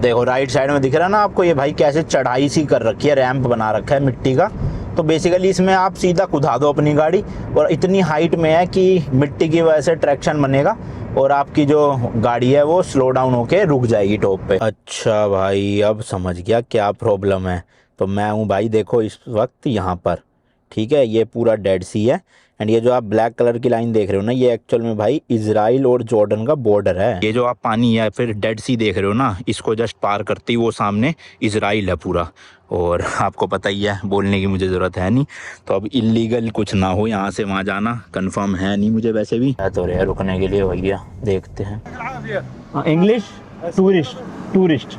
देखो right side में दिख रहा है ना आपको, ये भाई कैसे चढ़ाई सी कर रखी है, रैंप बना रखा है मिट्टी का। तो बेसिकली इसमें आप सीधा कुदा दो अपनी गाड़ी, और इतनी हाइट में है कि मिट्टी की वजह से ट्रैक्शन बनेगा और आपकी जो गाड़ी है वो स्लो डाउन होके रुक जाएगी टॉप पे। अच्छा भाई, अब समझ गया क्या प्रॉब्लम है। तो मैं हूँ भाई, देखो इस वक्त यहाँ पर, ठीक है, ये पूरा डेड सी है। एंड ये जो आप ब्लैक कलर की लाइन देख रहे हो ना, ये एक्चुअल में भाई इजराइल और जॉर्डन का बॉर्डर है। ये जो आप पानी या फिर डेड सी देख रहे हो ना, इसको जस्ट पार करते ही वो सामने इजराइल है पूरा। और आपको पता ही है, बोलने की मुझे ज़रूरत है नहीं। तो अब इलीगल कुछ ना हो, यहाँ से वहाँ जाना कंफर्म है नहीं मुझे, वैसे भी है तो रहे रुकने के लिए भैया, देखते हैं। English tourist, tourist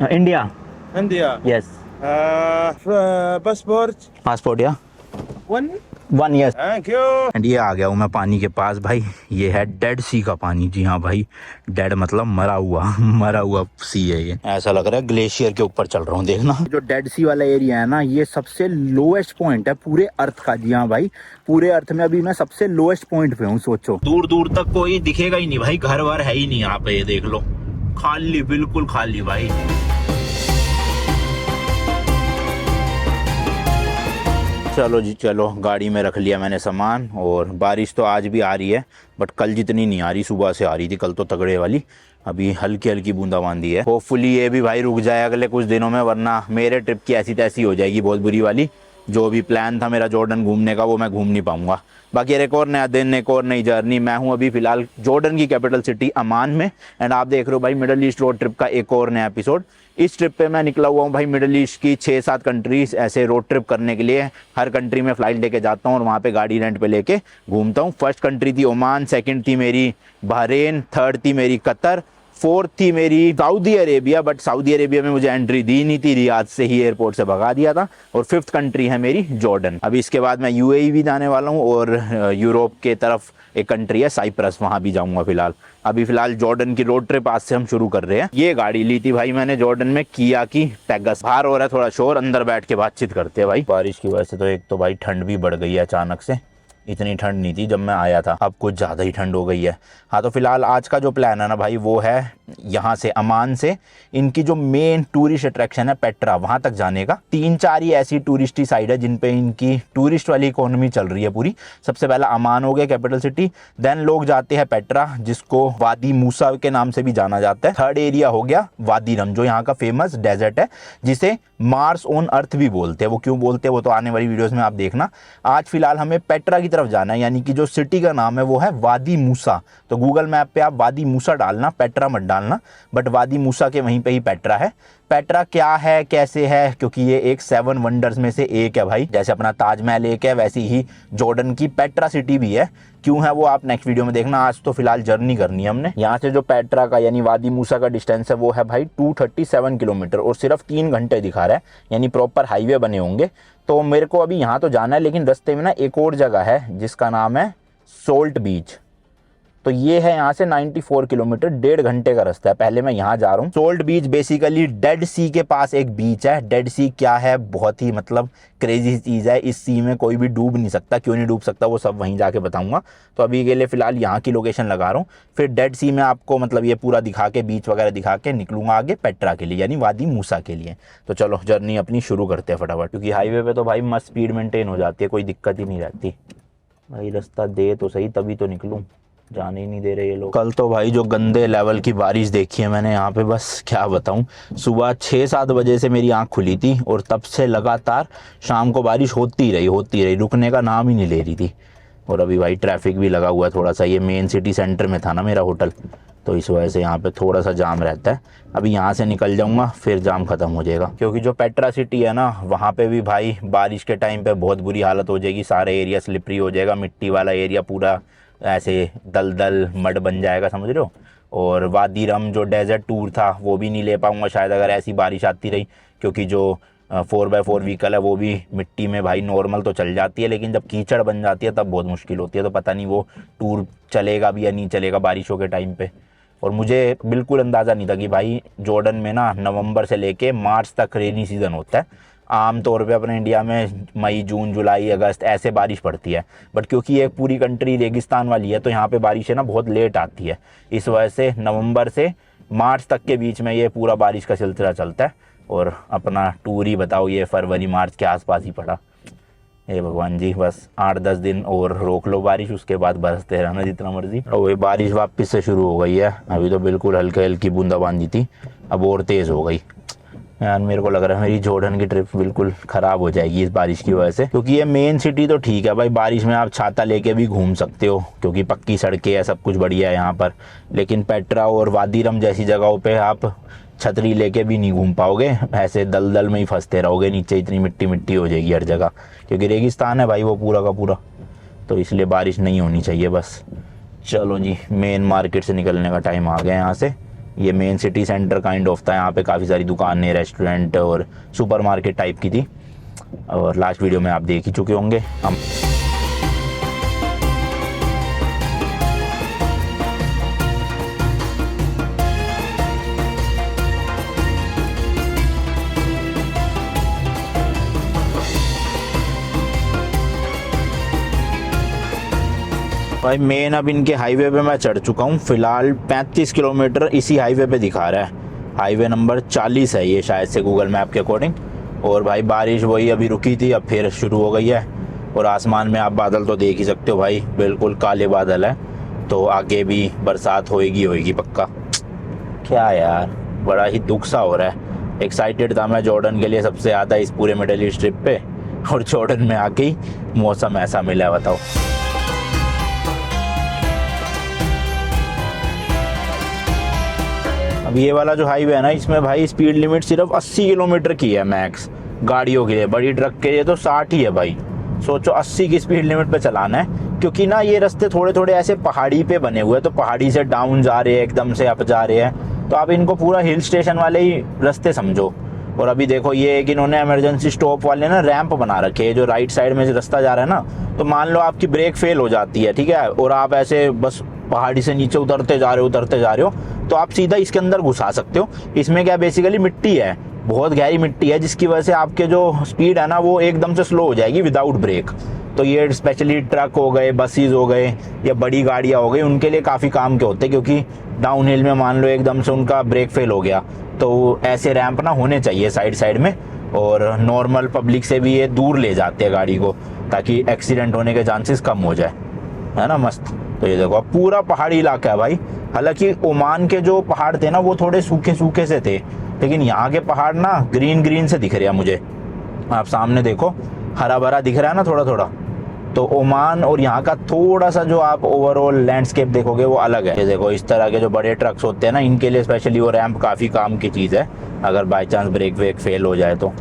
India, India. Yes. Passport. Passport या One. 1 year. Thank you. And ये आ गया हूँ मैं पानी के पास भाई। ये है डेड सी का पानी, जी हाँ भाई, डेड मतलब मरा हुआ मरा हुआ सी है ये। ऐसा लग रहा है ग्लेशियर के ऊपर चल रहा हूँ, देखना। जो डेड सी वाला एरिया है ना, ये सबसे लोएस्ट पॉइंट है पूरे अर्थ का, जी हाँ भाई, पूरे अर्थ में अभी मैं सबसे लोएस्ट पॉइंट पे हूँ। सोचो दूर दूर तक कोई दिखेगा ही नहीं भाई, घर वर है ही नहीं यहाँ पे, ये देख लो, खाली, बिल्कुल खाली भाई। चलो जी चलो, गाड़ी में रख लिया मैंने सामान। और बारिश तो आज भी आ रही है, बट कल जितनी नहीं आ रही, सुबह से आ रही थी, कल तो तगड़े वाली। अभी हल्की हल्की बूंदाबांदी है। होपफुली ये भी भाई रुक जाए अगले कुछ दिनों में, वरना मेरे ट्रिप की ऐसी तैसी हो जाएगी बहुत बुरी वाली। जो भी प्लान था मेरा जॉर्डन घूमने का, वो मैं घूम नहीं पाऊंगा। बाकी एक और नया दिन, एक और नई जर्नी। मैं हूं अभी फिलहाल जॉर्डन की कैपिटल सिटी अमान में, एंड आप देख रहे हो भाई मिडल ईस्ट रोड ट्रिप का एक और नया एपिसोड। इस ट्रिप पे मैं निकला हुआ हूँ भाई मिडल ईस्ट की 6-7 कंट्रीज ऐसे रोड ट्रिप करने के लिए। हर कंट्री में फ़्लाइट लेके जाता हूँ और वहाँ पे गाड़ी रेंट पे लेके घूमता हूँ। फर्स्ट कंट्री थी ओमान, सेकंड थी मेरी बहरीन, थर्ड थी मेरी कतर, फोर्थ थी मेरी Saudi Arabia, but Saudi Arabia में मुझे एंट्री दी नहीं थी, रियाद से ही एयरपोर्ट से भगा दिया था। और फिफ्थ कंट्री है मेरी जॉर्डन। अभी इसके बाद मैं यूएई भी जाने वाला हूँ, और यूरोप के तरफ एक कंट्री है साइप्रस, वहाँ भी जाऊँगा फिलहाल। अभी फिलहाल जॉर्डन की रोड ट्रिप आज से हम शुरू कर रहे हैं। ये गाड़ी ली थी भाई मैंने जॉर्डन में, किया की पैगस। बाहर हो रहा है थोड़ा शोर, अंदर बैठ के बातचीत करते हैं भाई। बारिश की वजह से तो एक तो भाई ठंड भी बढ़ गई है अचानक से, इतनी ठंड नहीं थी जब मैं आया था, अब कुछ ज़्यादा ही ठंड हो गई है। हाँ तो फिलहाल आज का जो प्लान है ना भाई, वो है यहाँ से अमान से इनकी जो मेन टूरिस्ट अट्रैक्शन है पेट्रा, वहाँ तक जाने का। 3-4 ही ऐसी टूरिस्टी साइड है जिन पे इनकी टूरिस्ट वाली इकोनॉमी चल रही है पूरी। सबसे पहला अमान हो गया कैपिटल सिटी, देन लोग जाते हैं पेट्रा, जिसको वादी मूसा के नाम से भी जाना जाता है। थर्ड एरिया हो गया वादी रम, जो यहाँ का फेमस डेजर्ट है, जिसे मार्स ऑन अर्थ भी बोलते हैं। वो क्यों बोलते हैं वो तो आने वाली वीडियोस में आप देखना। आज फिलहाल हमें पेट्रा की तरफ जाना है, यानी कि जो सिटी का नाम है वो है वादी मूसा। तो गूगल मैप पे आप वादी मूसा डालना, पेट्रा मत डालना, बट वादी मूसा के वहीं पे ही पेट्रा है। पेट्रा क्या है, कैसे है, क्योंकि ये एक 7 वंडर्स में से एक है भाई। जैसे अपना ताजमहल एक है, वैसी ही जॉर्डन की पेट्रा सिटी भी है। क्यों है वो आप नेक्स्ट वीडियो में देखना। आज तो फिलहाल जर्नी करनी है हमने। यहाँ से जो पेट्रा का यानी वादी मूसा का डिस्टेंस है वो है भाई 237 किलोमीटर, और सिर्फ 3 घंटे दिखा रहा है, यानी प्रॉपर हाईवे बने होंगे। तो मेरे को अभी यहाँ तो जाना है, लेकिन रास्ते में ना एक और जगह है जिसका नाम है सोल्ट बीच। तो ये है यहाँ से 94 किलोमीटर, 1.5 घंटे का रास्ता है। पहले मैं यहाँ जा रहा हूँ। सोल्ट बीच बेसिकली डेड सी के पास एक बीच है। डेड सी क्या है, बहुत ही मतलब क्रेजी चीज़ है। इस सी में कोई भी डूब नहीं सकता। क्यों नहीं डूब सकता वो सब वहीं जाके बताऊंगा। तो अभी के लिए फिलहाल यहाँ की लोकेशन लगा रहा हूँ, फिर डेड सी में आपको मतलब ये पूरा दिखा के, बीच वगैरह दिखा के निकलूंगा आगे पेट्रा के लिए, यानी वादी मूसा के लिए। तो चलो जर्नी अपनी शुरू करते हैं फटाफट, क्योंकि हाईवे पे तो भाई मस्त स्पीड मेंटेन हो जाती है, कोई दिक्कत ही नहीं रहती भाई। रास्ता दे तो सही, तभी तो निकलूँ, जाने ही नहीं दे रहे ये लोग। कल तो भाई जो गंदे लेवल की बारिश देखी है मैंने यहाँ पे, बस क्या बताऊँ। सुबह 6-7 बजे से मेरी आँख खुली थी, और तब से लगातार शाम को बारिश होती रही, रुकने का नाम ही नहीं ले रही थी। और अभी भाई ट्रैफिक भी लगा हुआ है थोड़ा सा। ये मेन सिटी सेंटर में था ना मेरा होटल, तो इस वजह से यहाँ पे थोड़ा सा जाम रहता है। अभी यहाँ से निकल जाऊँगा, फिर जाम ख़त्म हो जाएगा। क्योंकि जो पेट्रा सिटी है ना, वहाँ पे भी भाई बारिश के टाइम पे बहुत बुरी हालत हो जाएगी। सारे एरिया स्लिपरी हो जाएगा, मिट्टी वाला एरिया पूरा ऐसे दलदल मड बन जाएगा, समझ रहे हो। और वादी रम जो डेजर्ट टूर था वो भी नहीं ले पाऊँगा शायद, अगर ऐसी बारिश आती रही। क्योंकि जो 4x4 व्हीकल है वो भी मिट्टी में भाई नॉर्मल तो चल जाती है, लेकिन जब कीचड़ बन जाती है तब बहुत मुश्किल होती है। तो पता नहीं वो टूर चलेगा भी या नहीं चलेगा बारिशों के टाइम पे। और मुझे बिल्कुल अंदाज़ा नहीं था कि भाई जॉर्डन में ना नवंबर से लेके मार्च तक रेनी सीज़न होता है। आम तौर पे अपने इंडिया में मई, जून, जुलाई, अगस्त ऐसे बारिश पड़ती है, बट क्योंकि ये पूरी कंट्री रेगिस्तान वाली है तो यहाँ पे बारिशें ना बहुत लेट आती है। इस वजह से नवंबर से मार्च तक के बीच में ये पूरा बारिश का सिलसिला चलता है। और अपना टूर ही बताओ ये फरवरी मार्च के आसपास ही पड़ा। हे भगवान जी, बस 8-10 दिन और रोक लो बारिश, उसके बाद बरसते रहना जितना मर्जी। और वही बारिश वापस से शुरू हो गई है। अभी तो बिल्कुल हल्की हल्की बूंदाबांदी थी, अब और तेज़ हो गई। यार मेरे को लग रहा है मेरी जॉर्डन की ट्रिप बिल्कुल ख़राब हो जाएगी इस बारिश की वजह से। क्योंकि ये मेन सिटी तो ठीक है भाई, बारिश में आप छाता लेके भी घूम सकते हो क्योंकि पक्की सड़कें है, सब कुछ बढ़िया है यहाँ पर। लेकिन पेट्रा और वादीरम जैसी जगहों पे आप छतरी लेके भी नहीं घूम पाओगे, ऐसे दलदल में ही फंसते रहोगे, नीचे इतनी मिट्टी मिट्टी हो जाएगी हर जगह, क्योंकि रेगिस्तान है भाई वो पूरा का पूरा। तो इसलिए बारिश नहीं होनी चाहिए बस। चलो जी, मेन मार्केट से निकलने का टाइम आ गया यहाँ से। ये main city centre kind of था, यहाँ पे काफ़ी सारी दुकानें, रेस्टोरेंट और सुपरमार्केट टाइप की थी, और लास्ट वीडियो में आप देख ही चुके होंगे। हम भाई मेन अब इनके हाईवे पे मैं चढ़ चुका हूँ। फिलहाल 35 किलोमीटर इसी हाईवे पे दिखा रहा है। हाईवे नंबर 40 है ये शायद से गूगल मैप के अकॉर्डिंग। और भाई बारिश वही अभी रुकी थी, अब फिर शुरू हो गई है। और आसमान में आप बादल तो देख ही सकते हो भाई, बिल्कुल काले बादल है। तो आगे भी बरसात होएगी पक्का। क्या यार, बड़ा ही दुख सा हो रहा है। एक्साइटेड था मैं जॉर्डन के लिए सबसे ज़्यादा इस पूरे मिडिल ईस्ट ट्रिप पे, और जॉर्डन में आके ही मौसम ऐसा मिला, बताओ। अब ये वाला जो हाईवे है ना, इसमें भाई स्पीड लिमिट सिर्फ 80 किलोमीटर की है मैक्स गाड़ियों के लिए। बड़ी ट्रक के लिए तो 60 ही है भाई। सोचो 80 की स्पीड लिमिट पे चलाना है, क्योंकि ना ये रास्ते थोड़े थोड़े ऐसे पहाड़ी पे बने हुए हैं, तो पहाड़ी से डाउन जा रहे हैं, एकदम से अप जा रहे हैं। तो आप इनको पूरा हिल स्टेशन वाले ही रास्ते समझो। और अभी देखो ये एक इन्होंने इमरजेंसी स्टॉप वाले ना रैंप बना रखे हैं, जो राइट साइड में रास्ता जा रहा है ना, तो मान लो आपकी ब्रेक फेल हो जाती है, ठीक है, और आप ऐसे बस पहाड़ी से नीचे उतरते जा रहे हो, तो आप सीधा इसके अंदर घुसा सकते हो। इसमें क्या बेसिकली मिट्टी है, बहुत गहरी मिट्टी है, जिसकी वजह से आपके जो स्पीड है ना वो एकदम से स्लो हो जाएगी विदाउट ब्रेक। तो ये स्पेशली ट्रक हो गए, बसेस हो गए, या बड़ी गाड़ियाँ हो गई, उनके लिए काफ़ी काम के होते हैं। क्योंकि डाउन हिल में मान लो एकदम से उनका ब्रेक फेल हो गया, तो ऐसे रैंप ना होने चाहिए साइड साइड में। और नॉर्मल पब्लिक से भी ये दूर ले जाते हैं गाड़ी को, ताकि एक्सीडेंट होने के चांसेस कम हो जाए, है ना। मस्त। तो ये देखो पूरा पहाड़ी इलाका है भाई। हालांकि ओमान के जो पहाड़ थे ना वो थोड़े सूखे सूखे से थे, लेकिन यहाँ के पहाड़ ना ग्रीन ग्रीन से दिख रहे हैं मुझे। आप सामने देखो, हरा भरा दिख रहा है ना थोड़ा थोड़ा। तो ओमान और यहाँ का थोड़ा सा जो आप ओवरऑल लैंडस्केप देखोगे वो अलग है। ये देखो इस तरह के जो बड़े ट्रक्स होते हैं ना, इनके लिए स्पेशली वो रैंप काफ़ी काम की चीज़ है, अगर by chance brake wake fail हो जाए तो।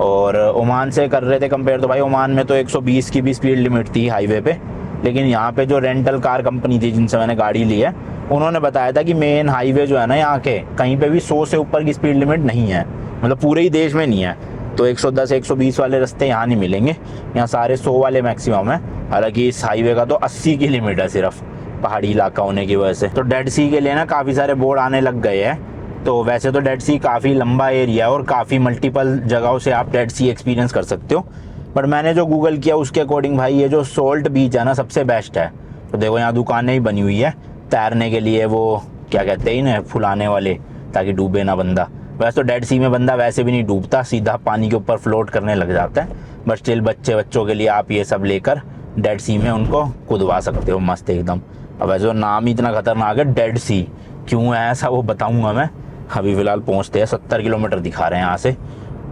और ओमान से कर रहे थे कंपेयर, तो भाई ओमान में तो 120 की भी स्पीड लिमिट थी हाईवे पे। लेकिन यहाँ पे जो रेंटल कार कंपनी थी जिनसे मैंने गाड़ी ली है, उन्होंने बताया था कि मेन हाईवे जो है ना यहाँ के, कहीं पे भी 100 से ऊपर की स्पीड लिमिट नहीं है, मतलब पूरे ही देश में नहीं है। तो 110-120 वाले रास्ते यहाँ नहीं मिलेंगे, यहाँ सारे 100 वाले मैक्सिमम है। हालांकि इस हाईवे का तो 80 की लिमिट है सिर्फ, पहाड़ी इलाका होने की वजह से। तो डेड सी के लिए ना काफ़ी सारे बोर्ड आने लग गए हैं। तो वैसे तो डेड सी काफ़ी लंबा एरिया है और काफ़ी मल्टीपल जगहों से आप डेड सी एक्सपीरियंस कर सकते हो। बट मैंने जो गूगल किया उसके अकॉर्डिंग भाई ये जो सोल्ट बीच है ना सबसे बेस्ट है। तो देखो यहाँ दुकानें ही बनी हुई है तैरने के लिए, वो क्या कहते हैं ना, फुलाने वाले, ताकि डूबे ना बंदा। वैसे तो डेड सी में बंदा वैसे भी नहीं डूबता, सीधा पानी के ऊपर फ्लोट करने लग जाता है। बट स्टिल बच्चों के लिए आप ये सब लेकर डेड सी में उनको कूदवा सकते हो मस्त एकदम। अब वैसे तो नाम ही इतना खतरनाक है डेड सी, क्यों है ऐसा वो बताऊँगा मैं। अभी फ़िलहाल पहुँचते हैं, 70 किलोमीटर दिखा रहे हैं यहाँ से,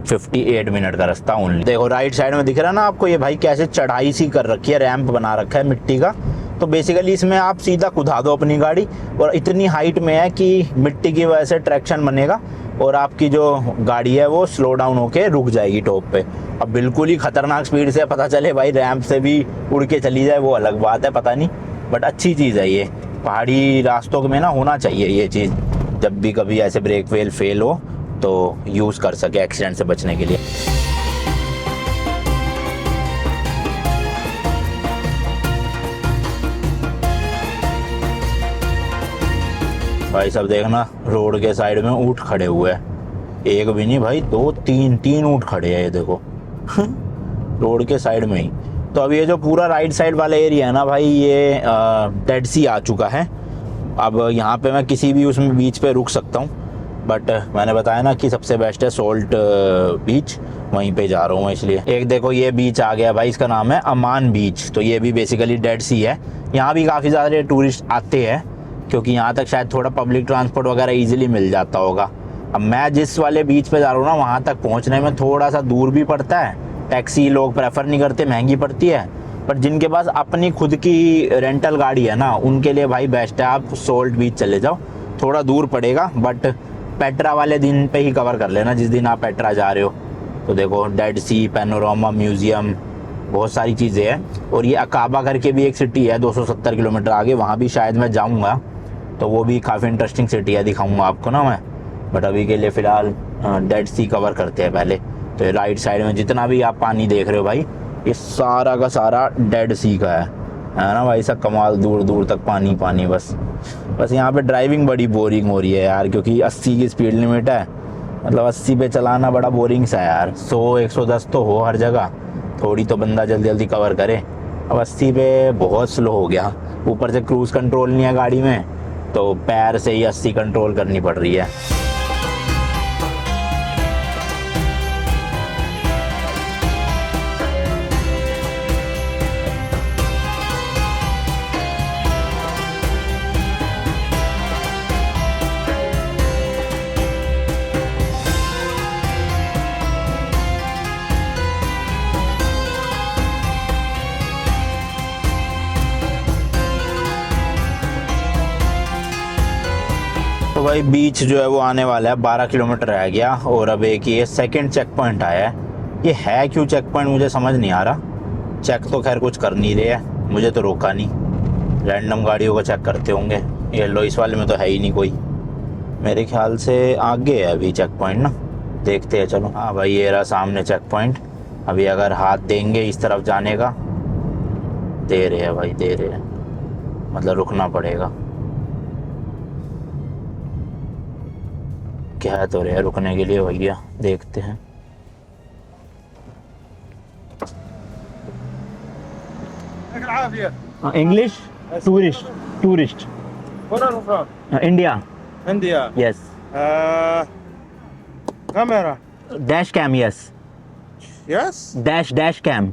58 मिनट का रास्ता ओनली। देखो राइट साइड में दिख रहा है ना आपको, ये भाई कैसे चढ़ाई सी कर रखी है, रैंप बना रखा है मिट्टी का। तो बेसिकली इसमें आप सीधा कुदा दो अपनी गाड़ी, और इतनी हाइट में है कि मिट्टी की वजह से ट्रैक्शन बनेगा और आपकी जो गाड़ी है वो स्लो डाउन होके रुक जाएगी टॉप पे। अब बिल्कुल ही खतरनाक स्पीड से पता चले भाई रैंप से भी उड़ के चली जाए, वो अलग बात है, पता नहीं। बट अच्छी चीज़ है ये, पहाड़ी रास्तों में ना होना चाहिए ये चीज़, जब भी कभी ऐसे ब्रेक फेल हो तो यूज़ कर सके एक्सीडेंट से बचने के लिए। भाई सब देखना, रोड के साइड में ऊँट खड़े हुए हैं, एक भी नहीं भाई, 2-3 ऊँट खड़े हैं, ये देखो रोड के साइड में ही। तो अब ये जो पूरा राइट साइड वाला एरिया है ना भाई, ये डेड सी आ चुका है। अब यहाँ पे मैं किसी भी उसमें बीच पे रुक सकता हूँ, बट मैंने बताया ना कि सबसे बेस्ट है सोल्ट बीच, वहीं पे जा रहा हूँ मैं इसलिए। एक देखो ये बीच आ गया भाई, इसका नाम है अमान बीच। तो ये भी बेसिकली डेड सी है। यहाँ भी काफ़ी ज़्यादा टूरिस्ट आते हैं क्योंकि यहाँ तक शायद थोड़ा पब्लिक ट्रांसपोर्ट वगैरह ईजिली मिल जाता होगा। अब मैं जिस वाले बीच पे जा रहा हूँ ना, वहाँ तक पहुँचने में थोड़ा सा दूर भी पड़ता है, टैक्सी लोग प्रेफर नहीं करते, महंगी पड़ती है। पर जिनके पास अपनी खुद की रेंटल गाड़ी है ना, उनके लिए भाई बेस्ट है आप सोल्ट बीच चले जाओ। थोड़ा दूर पड़ेगा बट पेट्रा वाले दिन पे ही कवर कर लेना, जिस दिन आप पेट्रा जा रहे हो। तो देखो डेड सी, पैनोरामा म्यूज़ियम, बहुत सारी चीज़ें हैं। और ये अकाबा करके भी एक सिटी है 270 किलोमीटर आगे, वहाँ भी शायद मैं जाऊँगा, तो वो भी काफ़ी इंटरेस्टिंग सिटी है, दिखाऊँगा आपको ना मैं। बट अभी के लिए फ़िलहाल डेड सी कवर करते हैं पहले। तो राइट साइड में जितना भी आप पानी देख रहे हो भाई, ये सारा का सारा डेड सी का है ना भाई। सब कमाल, दूर दूर तक पानी पानी। बस यहाँ पे ड्राइविंग बड़ी बोरिंग हो रही है यार, क्योंकि 80 की स्पीड लिमिट है। मतलब 80 पे चलाना बड़ा बोरिंग सा है यार। 100-110 तो हो हर जगह, थोड़ी तो बंदा जल्दी जल्दी कवर करे। अब 80 पे बहुत स्लो हो गया, ऊपर से क्रूज़ कंट्रोल नहीं है गाड़ी में, तो पैर से ही 80 कंट्रोल करनी पड़ रही है। तो भाई बीच जो है वो आने वाला है, 12 किलोमीटर रह गया। और अब एक ये सेकंड चेक पॉइंट आया है। ये है क्यों चेक पॉइंट मुझे समझ नहीं आ रहा। चेक तो खैर कुछ कर नहीं रहे हैं, मुझे तो रोका नहीं, रैंडम गाड़ियों को चेक करते होंगे। ये लो, इस वाले में तो है ही नहीं कोई, मेरे ख्याल से आगे है अभी चेक पॉइंट ना, देखते हैं चलो। हाँ भाई ये रहा सामने चेक पॉइंट। अभी अगर हाथ देंगे इस तरफ जाने का, दे रहे हैं भाई, दे रहे हैं, मतलब रुकना पड़ेगा। क्या तो रहे रुकने के लिए भैया, देखते हैं। English tourist, tourist India, India, yes. Camera, dash cam, yes yes, dash cam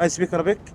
I speak Arabic.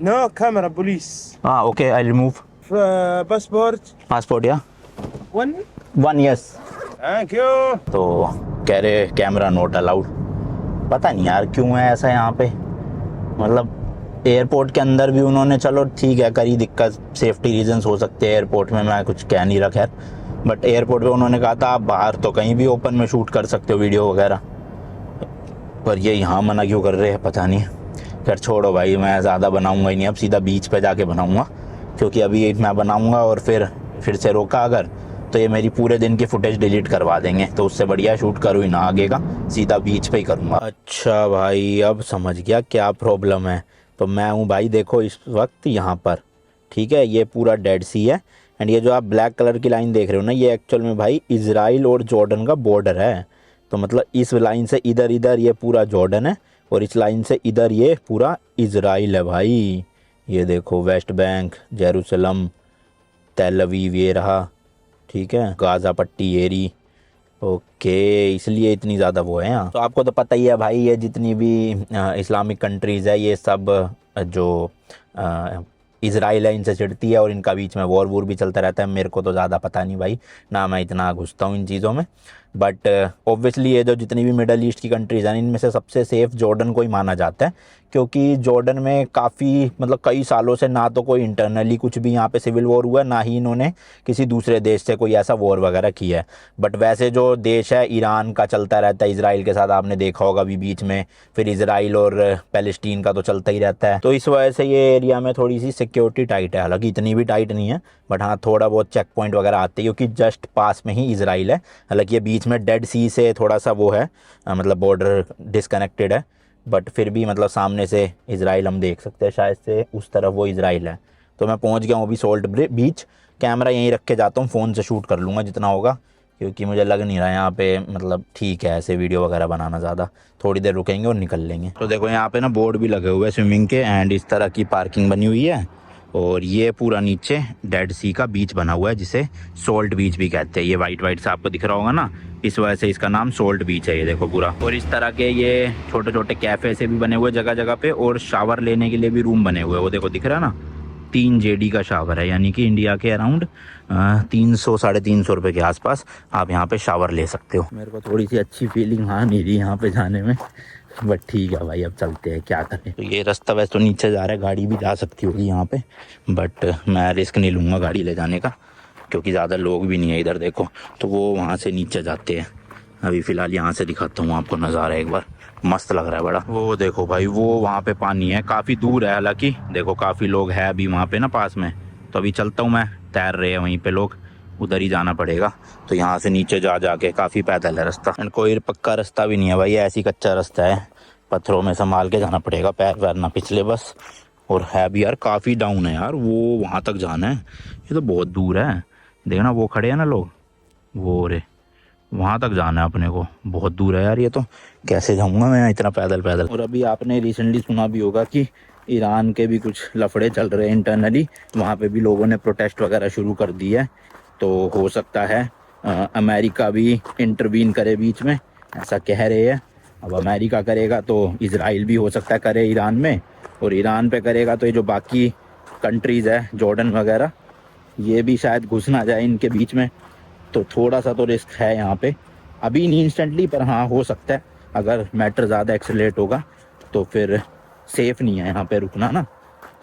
No camera police. हाँ okay, I remove Passport. Passport या One. 1 यस। Thank you. तो कह रहे कैमरा नोट अलाउड। पता नहीं यार क्यों है ऐसा यहाँ पे। मतलब एयरपोर्ट के अंदर भी उन्होंने, चलो ठीक है, करी दिक्कत, सेफ्टी रीजंस हो सकते हैं एयरपोर्ट में, मैं कुछ कह नहीं रहा खैर। बट एयरपोर्ट पे उन्होंने कहा था आप बाहर तो कहीं भी ओपन में शूट कर सकते हो वीडियो वगैरह, पर ये यहाँ मना क्यों कर रहे हैं पता नहीं। खैर छोड़ो भाई, मैं ज़्यादा बनाऊँगा ही नहीं, अब सीधा बीच पे जाके बनाऊँगा, क्योंकि अभी मैं बनाऊँगा और फिर से रोका अगर, तो ये मेरी पूरे दिन की फुटेज डिलीट करवा देंगे। तो उससे बढ़िया शूट करूँ ही ना आगे का, सीधा बीच पे ही करूँगा। अच्छा भाई अब समझ गया क्या प्रॉब्लम है। तो मैं हूँ भाई देखो इस वक्त यहाँ पर, ठीक है, ये पूरा डेड सी है। एंड ये जो आप ब्लैक कलर की लाइन देख रहे हो ना, ये एक्चुअल में भाई इज़राइल और जॉर्डन का बॉर्डर है। तो मतलब इस लाइन से इधर ये पूरा जॉर्डन है, और इस लाइन से इधर ये पूरा इज़राइल है भाई। ये देखो वेस्ट बैंक, जेरूसलम, तेल अवीव ये रहा, ठीक है, गाज़ा पट्टी एरी। ओके, इसलिए इतनी ज़्यादा वो है यहाँ। तो आपको तो पता ही है भाई, ये जितनी भी इस्लामिक कंट्रीज़ है, ये सब जो इज़राइल है इनसे चिढ़ती है, और इनका बीच में वॉर भी चलता रहता है। मेरे को तो ज़्यादा पता नहीं भाई, ना मैं इतना घुसता हूँ इन चीज़ों में। बट ऑब्वियसली ये जो जितनी भी मिडल ईस्ट की कंट्रीज़ हैं, इनमें से सबसे सेफ़ जॉर्डन को ही माना जाता है, क्योंकि जॉर्डन में काफ़ी मतलब कई सालों से ना तो कोई इंटरनली कुछ भी यहाँ पे सिविल वॉर हुआ, ना ही इन्होंने किसी दूसरे देश से कोई ऐसा वॉर वगैरह किया है। बट वैसे जो देश है ईरान का चलता रहता है इज़राइल के साथ, आपने देखा होगा अभी बीच में, फिर इज़राइल और पैलेस्टीन का तो चलता ही रहता है। तो इस वजह से ये एरिया में थोड़ी सी सिक्योरिटी टाइट है, हालांकि इतनी भी टाइट नहीं है, बट हाँ थोड़ा बहुत चेक पॉइंट वगैरह आते हैं, क्योंकि जस्ट पास में ही इज़राइल है। हालांकि ये बीच में डेड सी से थोड़ा सा वो है, मतलब बॉर्डर डिसकनेक्टेड है, बट फिर भी मतलब सामने से इज़राइल हम देख सकते हैं, शायद से उस तरफ वो इज़राइल है। तो मैं पहुंच गया हूँ अभी सोल्ट बीच। कैमरा यहीं रख के जाता हूँ, फ़ोन से शूट कर लूँगा जितना होगा, क्योंकि मुझे लग नहीं रहा है यहाँ पे मतलब ठीक है ऐसे वीडियो वगैरह बनाना ज़्यादा। थोड़ी देर रुकेंगे और निकल लेंगे। तो देखो यहाँ पे ना बोर्ड भी लगे हुए हैं स्विमिंग के, एंड इस तरह की पार्किंग बनी हुई है। और ये पूरा नीचे डेड सी का बीच बना हुआ है जिसे सोल्ट बीच भी कहते हैं। ये वाइट वाइट सा आपको दिख रहा होगा ना, इस वजह से इसका नाम सोल्ट बीच है। ये देखो पूरा। और इस तरह के ये छोटे छोटे कैफे से भी बने हुए जगह जगह पे, और शावर लेने के लिए भी रूम बने हुए हैं। वो देखो दिख रहा है ना, 3 जेडी का शावर है, यानी कि इंडिया के अराउंड 300-350 रुपये के आसपास आप यहाँ पे शावर ले सकते हो। मेरे को थोड़ी सी अच्छी फीलिंग हाँ नहीं रही यहाँ पे जाने में, बट ठीक है भाई अब चलते हैं, क्या करें। तो ये रास्ता वैसे तो नीचे जा रहा है, गाड़ी भी जा सकती होगी यहाँ पे, बट मैं रिस्क नहीं लूँगा गाड़ी ले जाने का, क्योंकि ज़्यादा लोग भी नहीं है इधर। देखो तो वो वहाँ से नीचे जाते हैं। अभी फ़िलहाल यहाँ से दिखाता हूँ आपको नज़ारा एक बार, मस्त लग रहा है बड़ा। वो देखो भाई, वो वहाँ पे पानी है, काफ़ी दूर है हालांकि। देखो काफ़ी लोग हैं अभी वहाँ पे ना पास में। तो अभी चलता हूँ मैं, तैर रहे हैं वहीं पे लोग, उधर ही जाना पड़ेगा। तो यहाँ से नीचे जा के काफ़ी पैदल है रास्ता, एंड कोई पक्का रास्ता भी नहीं है भाई, ऐसी कच्चा रास्ता है, पत्थरों में संभाल के जाना पड़ेगा, पैर वैर ना पिछले बस। और है भी यार काफ़ी डाउन है यार, वो वहाँ तक जाना है, ये तो बहुत दूर है। देखना वो खड़े हैं ना लोग, वो रे वहाँ तक जाना है अपने को, बहुत दूर है यार, ये तो कैसे जाऊँगा मैं इतना पैदल पैदल। और अभी आपने रिसेंटली सुना भी होगा कि ईरान के भी कुछ लफड़े चल रहे हैं इंटरनली, वहाँ पे भी लोगों ने प्रोटेस्ट वगैरह शुरू कर दी है। तो हो सकता है अमेरिका भी इंटरवीन करे बीच में, ऐसा कह रहे हैं। अब अमेरिका करेगा तो इजराइल भी हो सकता है करे ईरान में, और ईरान पे करेगा तो ये जो बाकी कंट्रीज़ है जॉर्डन वगैरह, ये भी शायद घुस ना जाए इनके बीच में। तो थोड़ा सा तो रिस्क है यहाँ पे, अभी नहीं इंस्टेंटली, पर हाँ हो सकता है अगर मैटर ज़्यादा एक्सेलरेट होगा तो फिर सेफ़ नहीं है यहाँ पे रुकना ना।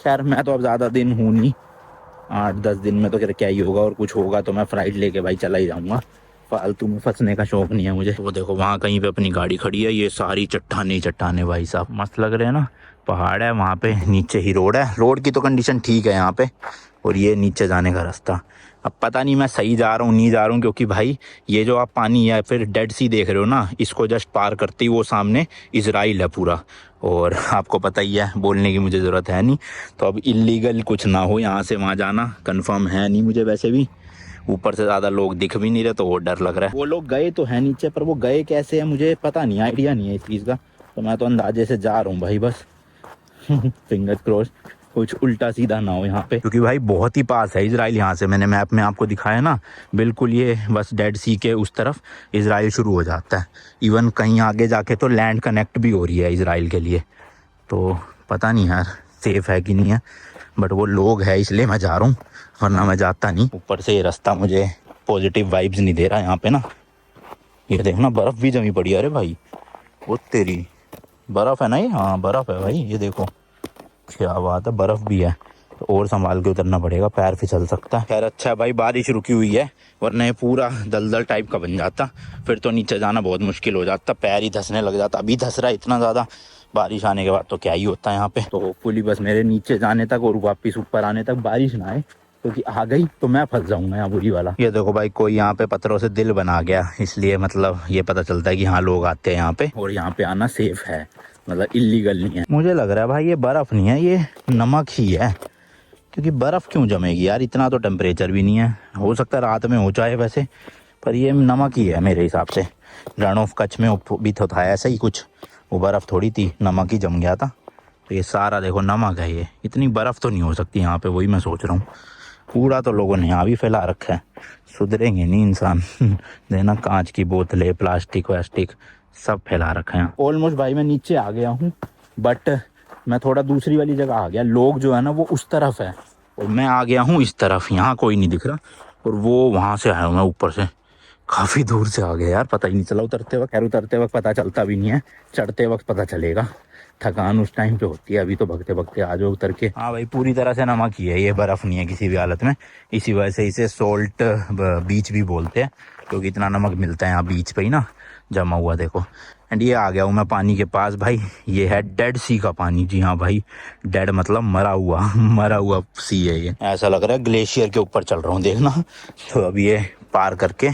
खैर मैं तो अब ज़्यादा दिन हूँ नहीं, 8-10 दिन में तो क्या ही होगा, और कुछ होगा तो मैं फ्लाइट लेके भाई चला ही जाऊँगा, फालतू में फंसने का शौक नहीं है मुझे। वो देखो वहाँ कहीं पे अपनी गाड़ी खड़ी है, ये सारी चट्टाने चट्टाने भाई साहब, मस्त लग रहे हैं ना। पहाड़ है वहाँ पे, नीचे ही रोड है, रोड की तो कंडीशन ठीक है यहाँ पे, और ये नीचे जाने का रास्ता। अब पता नहीं मैं सही जा रहा हूँ नहीं जा रहा हूँ, क्योंकि भाई ये जो आप पानी है फिर डेड सी देख रहे हो ना, इसको जस्ट पार करते ही वो सामने इजराइल है पूरा। और आपको पता ही है, बोलने की मुझे ज़रूरत है नहीं। तो अब इलीगल कुछ ना हो यहाँ से वहाँ जाना, कंफर्म है नहीं मुझे वैसे भी। ऊपर से ज़्यादा लोग दिख भी नहीं रहे तो वो डर लग रहा है। वो लोग गए तो है नीचे, पर वो गए कैसे है मुझे पता नहीं, आइडिया नहीं है इस चीज़ का। तो मैं तो अंदाजे से जा रहा हूँ भाई बस फिंगर क्रॉस कुछ उल्टा सीधा ना हो यहाँ पे, क्योंकि भाई बहुत ही पास है इजराइल यहाँ से। मैंने मैप में आपको दिखाया ना, बिल्कुल ये बस डेड सी के उस तरफ इजराइल शुरू हो जाता है। इवन कहीं आगे जाके तो लैंड कनेक्ट भी हो रही है इजराइल के लिए। तो पता नहीं यार सेफ़ है कि नहीं है, बट वो लोग है इसलिए मैं जा रहा हूँ, वरना मैं जाता नहीं। ऊपर से ये रास्ता मुझे पॉजिटिव वाइब्स नहीं दे रहा यहाँ पे ना। ये देखना बर्फ़ भी जमी पड़ी है, अरे भाई वो तेरी बर्फ़ है ना ये, हाँ बर्फ़ है भाई, ये देखो क्या बात है, बर्फ़ भी है। तो और संभाल के उतरना पड़ेगा, पैर फिसल सकता है। खैर अच्छा है भाई बारिश रुकी हुई है, वरना ये पूरा दलदल टाइप का बन जाता, फिर तो नीचे जाना बहुत मुश्किल हो जाता, पैर ही धंसने लग जाता। अभी धंस रहा है इतना ज़्यादा, बारिश आने के बाद तो क्या ही होता है यहाँ पे। तो होपफुली बस मेरे नीचे जाने तक और वापस ऊपर आने तक बारिश ना आए, क्योंकि आ गई तो मैं फंस जाऊंगा यहाँ बुरी वाला। ये देखो भाई कोई यहाँ पे पत्थरों से दिल बना गया, इसलिए मतलब ये पता चलता है कि हाँ लोग आते हैं यहाँ पे, और यहाँ पे आना सेफ है, मतलब इलीगल नहीं है। मुझे लग रहा है भाई ये बर्फ़ नहीं है, ये नमक ही है, क्योंकि बर्फ़ क्यों जमेगी यार, इतना तो टेम्परेचर भी नहीं है। हो सकता है रात में हो जाए वैसे, पर ये नमक ही है मेरे हिसाब से। रण ऑफ कच्छ में भी तो था ऐसा ही कुछ, वो बर्फ़ थोड़ी थी, नमक ही जम गया था। तो ये सारा देखो नमक है, ये इतनी बर्फ़ तो नहीं हो सकती यहाँ पे, वही मैं सोच रहा हूँ। कूड़ा तो लोगों ने यहाँ भी फैला रखा है, सुधरेंगे नहीं इंसान देना, कांच की बोतलें, प्लास्टिक वास्टिक सब फैला रखा है। ऑलमोस्ट भाई मैं नीचे आ गया हूँ, बट मैं थोड़ा दूसरी वाली जगह आ गया। लोग जो है ना वो उस तरफ है, और मैं आ गया हूँ इस तरफ, यहाँ कोई नहीं दिख रहा, और वो वहाँ से आया हूँ मैं ऊपर से, काफ़ी दूर से आ गया यार, पता ही नहीं चला उतरते वक्त। खैर उतरते वक्त पता चलता भी नहीं है, चढ़ते वक्त पता चलेगा, थकान उस टाइम पे होती है। अभी तो भगते भगते आ जाओ उतर के। हाँ भाई पूरी तरह से नमक ही है, ये बर्फ़ नहीं है किसी भी हालत में, इसी वजह से इसे सोल्ट बीच भी बोलते हैं, क्योंकि इतना नमक मिलता है यहाँ बीच पे ही ना जमा हुआ। देखो एंड ये आ गया हूँ मैं पानी के पास भाई, ये है डेड सी का पानी। जी हाँ भाई, डेड मतलब मरा हुआ सी है ये। ऐसा लग रहा है ग्लेशियर के ऊपर चल रहा हूँ, देखना। तो अब ये पार करके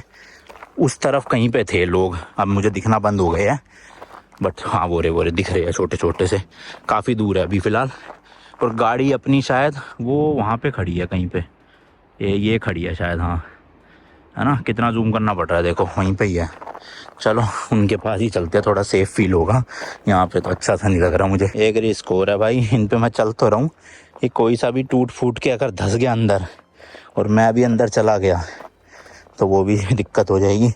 उस तरफ कहीं पे थे लोग, अब मुझे दिखना बंद हो गए हैं, बट हाँ वो रे दिख रहे हैं छोटे छोटे से, काफ़ी दूर है अभी फ़िलहाल। और गाड़ी अपनी शायद वो वहाँ पे खड़ी है कहीं पे, ये खड़ी है शायद, हाँ है ना, कितना जूम करना पड़ रहा है, देखो वहीं पे ही है। चलो उनके पास ही चलते हैं, थोड़ा सेफ फील होगा। यहाँ पे तो अच्छा सा नहीं लग रहा मुझे। एक रिस्क हो रहा है भाई, इन पे मैं चल तो रहा हूँ, कि कोई सा भी टूट फूट के अगर धंस गया अंदर और मैं भी अंदर चला गया तो वो भी दिक्कत हो जाएगी।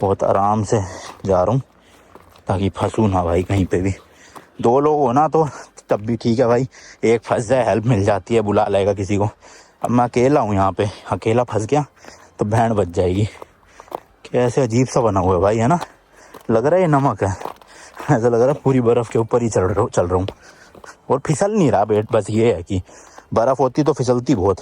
बहुत आराम से जा रहा हूँ ताकि फंसूँ ना भाई कहीं पे भी। 2 लोग हो ना तो तब भी ठीक है भाई, एक फंस जाए हेल्प मिल जाती है, बुला लेगा किसी को। अब मैं अकेला हूँ यहाँ पे, अकेला फंस गया तो बैंड बच जाएगी। कैसे अजीब सा बना हुआ है भाई, है ना, लग रहा है ये नमक है, ऐसा लग रहा है पूरी बर्फ़ के ऊपर ही चल रहा हूँ और फिसल नहीं रहा बेट। बस ये है कि बर्फ़ होती तो फिसलती बहुत,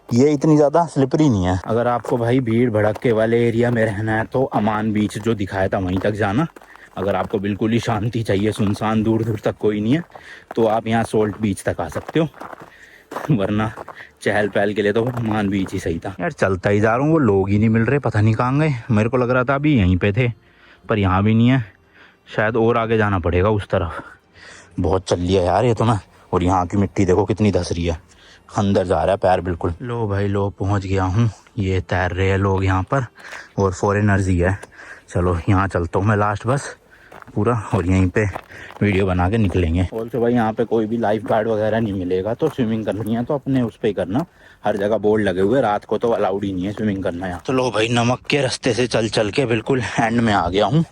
ये इतनी ज़्यादा स्लिपरी नहीं है। अगर आपको भाई भीड़ भड़के वाले एरिया में रहना है तो अमान बीच जो दिखाया था वहीं तक जाना। अगर आपको बिल्कुल ही शांति चाहिए, सुनसान, दूर दूर तक कोई नहीं है, तो आप यहाँ सोल्ट बीच तक आ सकते हो, वरना चहल पहल के लिए तो अमान बीच ही सही था। यार चलता ही जा रहा हूँ, वो लोग ही नहीं मिल रहे, पता नहीं कहाँ गए। मेरे को लग रहा था अभी यहीं पे थे, पर यहाँ भी नहीं है, शायद और आगे जाना पड़ेगा उस तरफ। बहुत चल लिया यार ये तो मैं। और यहाँ की मिट्टी देखो कितनी धस रही है, अंदर जा रहा है पैर बिल्कुल। लो भाई लो, पहुँच गया हूँ। ये तैर रहे हैं लोग यहाँ पर और फॉरेनर्स ही है। चलो यहाँ चलता हूँ मैं लास्ट बस पूरा, और यहीं पे वीडियो बना के निकलेंगे। और तो भाई यहाँ पे कोई भी लाइफ गार्ड वगैरह नहीं मिलेगा, तो स्विमिंग करनी है तो अपने उस पे ही करना। हर जगह बोर्ड लगे हुए, रात को तो अलाउड ही नहीं है स्विमिंग करना यहाँ। तो लो भाई, नमक के रास्ते से चल चल के बिल्कुल एंड में आ गया हूँ।